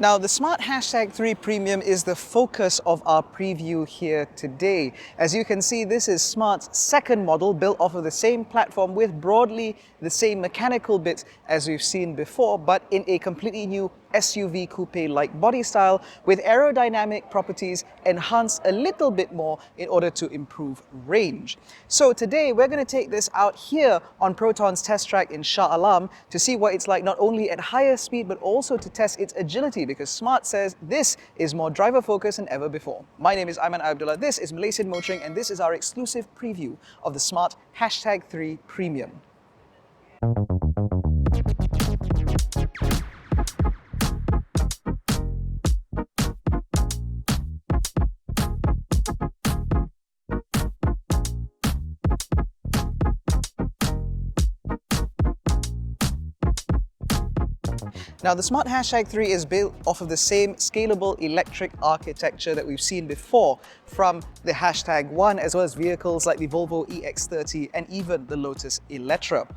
Now, the Smart Hashtag 3 Premium is the focus of our preview here today. As you can see, this is Smart's second model built off of the same platform with broadly the same mechanical bits as we've seen before, but in a completely new SUV coupe-like body style with aerodynamic properties enhanced a little bit more in order to improve range. So today we're going to take this out here on Proton's test track in Shah Alam to see what it's like not only at higher speed but also to test its agility, because Smart says this is more driver focused than ever before. My name is AIMAN ABDULLAH, this is Malaysian Motoring, and this is our exclusive preview of the Smart Hashtag 3 Premium. Now, the Smart Hashtag 3 is built off of the same scalable electric architecture that we've seen before from the Hashtag 1, as well as vehicles like the Volvo EX30 and even the Lotus Electra.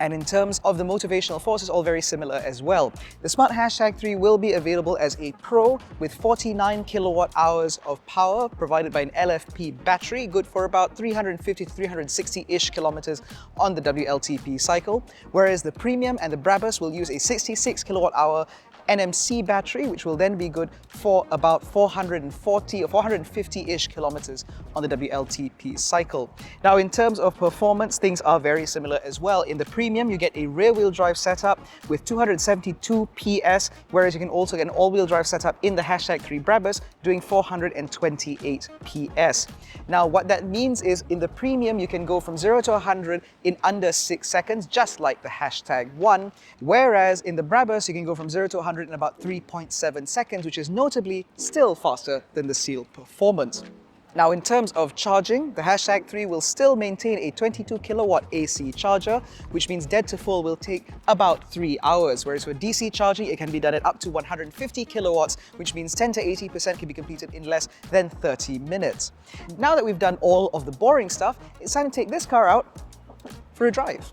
And in terms of the motivational force, it's all very similar as well. The Smart Hashtag 3 will be available as a Pro with 49 kilowatt hours of power provided by an LFP battery, good for about 350 to 360-ish kilometers on the WLTP cycle, whereas the Premium and the Brabus will use a 66 kilowatt hour NMC battery, which will then be good for about 440 or 450-ish kilometers on the WLTP cycle. Now, in terms of performance, things are very similar as well. In the Premium, you get a rear-wheel drive setup with 272 PS, whereas you can also get an all-wheel drive setup in the Hashtag 3 Brabus doing 428 PS. Now, what that means is in the Premium, you can go from 0 to 100 in under 6 seconds, just like the Hashtag 1, whereas in the Brabus, you can go from 0 to 100 in about 3.7 seconds, which is notably still faster than the Seal Performance. Now, in terms of charging, the Hashtag 3 will still maintain a 22 kilowatt AC charger, which means dead to full will take about 3 hours, whereas for DC charging, it can be done at up to 150 kilowatts, which means 10 to 80% can be completed in less than 30 minutes. Now that we've done all of the boring stuff, it's time to take this car out for a drive.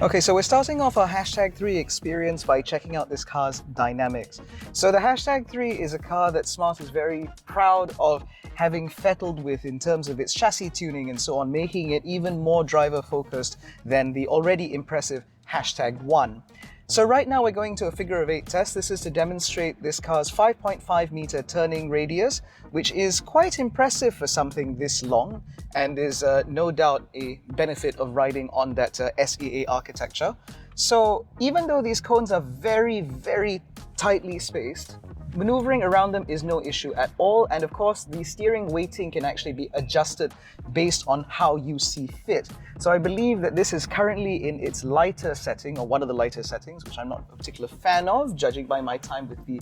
Okay, so we're starting off our Hashtag 3 experience by checking out this car's dynamics. So the Hashtag 3 is a car that Smart is very proud of having fettled with in terms of its chassis tuning and so on, making it even more driver focused than the already impressive Hashtag 1. So right now we're going to a figure of 8 test. This is to demonstrate this car's 5.5 meter turning radius, which is quite impressive for something this long and is no doubt a benefit of riding on that SEA architecture. So even though these cones are very, very tightly spaced, maneuvering around them is no issue at all, and of course the steering weighting can actually be adjusted based on how you see fit. So I believe that this is currently in its lighter setting, or one of the lighter settings, which I'm not a particular fan of, judging by my time with the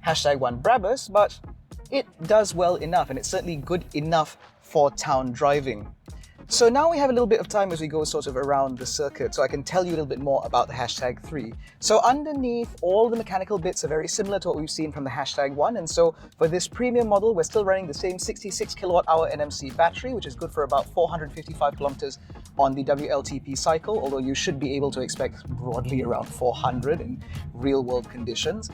Hashtag 1 Brabus, but it does well enough, and it's certainly good enough for town driving. So now we have a little bit of time as we go sort of around the circuit, so I can tell you a little bit more about the Hashtag 3. So underneath, all the mechanical bits are very similar to what we've seen from the Hashtag 1, and so for this Premium model, we're still running the same 66 kilowatt hour NMC battery, which is good for about 455 kilometers on the WLTP cycle, although you should be able to expect broadly around 400 in real-world conditions.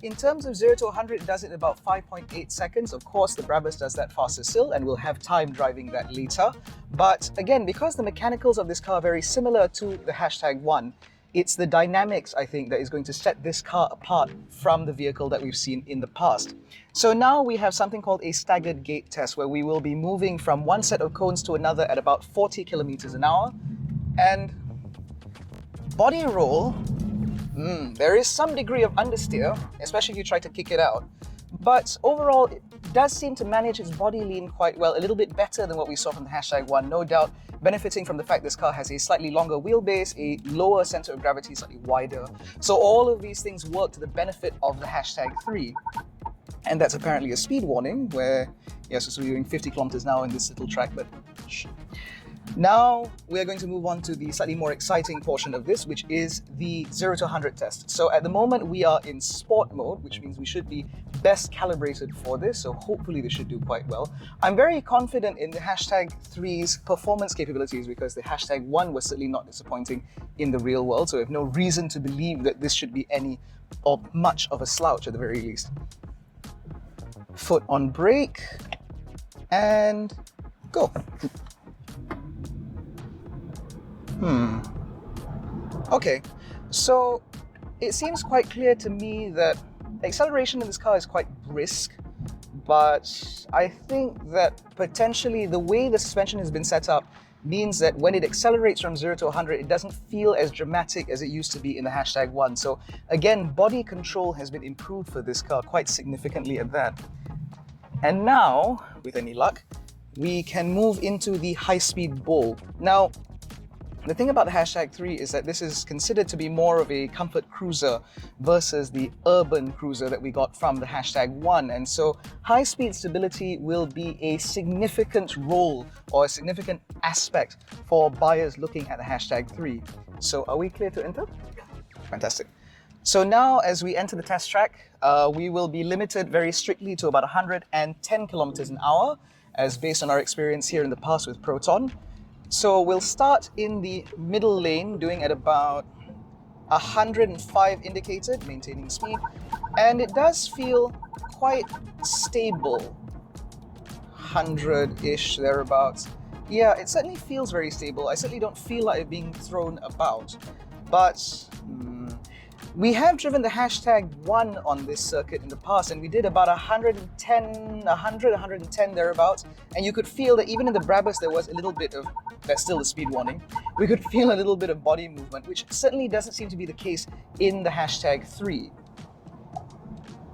In terms of 0 to 100, it does it in about 5.8 seconds. Of course, the Brabus does that faster still, and we'll have time driving that later. But again, because the mechanicals of this car are very similar to the Hashtag 1, it's the dynamics, I think, that is going to set this car apart from the vehicle that we've seen in the past. So now we have something called a staggered gate test, where we will be moving from one set of cones to another at about 40 kilometers an hour. And body roll, there is some degree of understeer, especially if you try to kick it out. But overall, it does seem to manage its body lean quite well, a little bit better than what we saw from the Hashtag 1, no doubt benefiting from the fact this car has a slightly longer wheelbase, a lower center of gravity, slightly wider. So all of these things work to the benefit of the Hashtag 3. And that's apparently a speed warning where, yes, so we're doing 50 kilometers now in this little track, but shh. Now we're going to move on to the slightly more exciting portion of this, which is the 0 to 100 test. So at the moment we are in sport mode, which means we should be best calibrated for this, so hopefully this should do quite well. I'm very confident in the hashtag 3's performance capabilities because the hashtag 1 was certainly not disappointing in the real world, so we have no reason to believe that this should be any or much of a slouch at the very least. Foot on brake and go. Okay, so it seems quite clear to me that acceleration in this car is quite brisk, but I think that potentially the way the suspension has been set up means that when it accelerates from 0 to 100, it doesn't feel as dramatic as it used to be in the hashtag 1. So again, body control has been improved for this car quite significantly at that. And now, with any luck, we can move into the high-speed bowl. Now, the thing about the hashtag 3 is that this is considered to be more of a comfort cruiser versus the urban cruiser that we got from the hashtag 1. And so high-speed stability will be a significant role or a significant aspect for buyers looking at the hashtag 3. So are we clear to enter? Fantastic. So now as we enter the test track, we will be limited very strictly to about 110 kilometers an hour, as based on our experience here in the past with PROTON. So we'll start in the middle lane, doing at about 105 indicated, maintaining speed, and it does feel quite stable, 100-ish, thereabouts. Yeah, it certainly feels very stable. I certainly don't feel like it being thrown about, but we have driven the hashtag 1 on this circuit in the past, and we did about 110 thereabouts, and you could feel that even in the Brabus there was a little bit of, that's still the speed warning, we could feel a little bit of body movement, which certainly doesn't seem to be the case in the hashtag 3.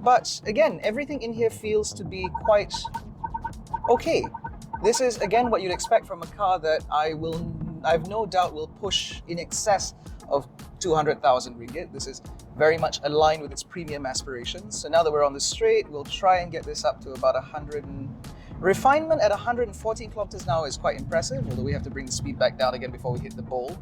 But again, everything in here feels to be quite okay. This is again what you'd expect from a car that I've no doubt will push in excess of 200,000 ringgit. This is very much aligned with its premium aspirations. So now that we're on the straight, we'll try and get this up to about 100. Refinement at 114 kilometers an hour is quite impressive, although we have to bring the speed back down again before we hit the bowl.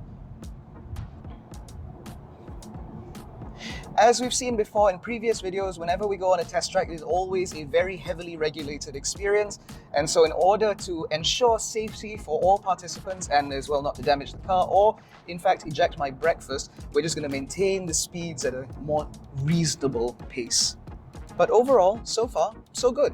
As we've seen before in previous videos, whenever we go on a test track, it is always a very heavily regulated experience. And so in order to ensure safety for all participants and as well not to damage the car or in fact eject my breakfast, we're just going to maintain the speeds at a more reasonable pace. But overall, so far, so good.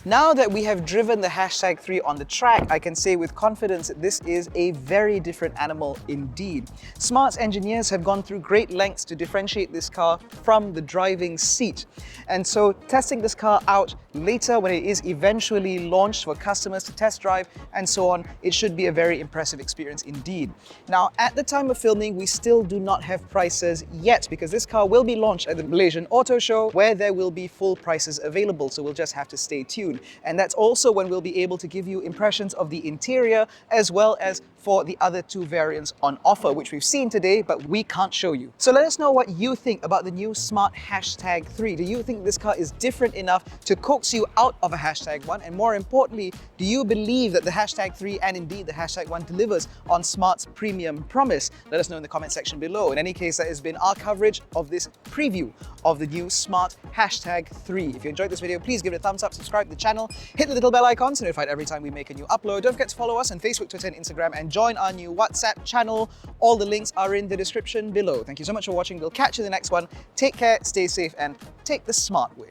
Now that we have driven the hashtag 3 on the track, I can say with confidence that this is a very different animal indeed. Smart's engineers have gone through great lengths to differentiate this car from the driving seat. And so testing this car out later when it is eventually launched for customers to test drive and so on, it should be a very impressive experience indeed. Now, at the time of filming, we still do not have prices yet because this car will be launched at the Malaysian Auto Show where there will be full prices available. So we'll just have to stay tuned. And that's also when we'll be able to give you impressions of the interior as well as for the other two variants on offer, which we've seen today, but we can't show you. So let us know what you think about the new Smart hashtag 3. Do you think this car is different enough to coax you out of a hashtag 1? And more importantly, do you believe that the hashtag 3 and indeed the hashtag 1 delivers on Smart's premium promise? Let us know in the comment section below. In any case, that has been our coverage of this preview of the new Smart hashtag 3. If you enjoyed this video, please give it a thumbs up, subscribe to the channel, hit the little bell icon so notified every time we make a new upload. Don't forget to follow us on Facebook, Twitter and Instagram and join our new WhatsApp channel. All the links are in the description below. Thank you so much for watching. We'll catch you in the next one. Take care, stay safe and take the smart way.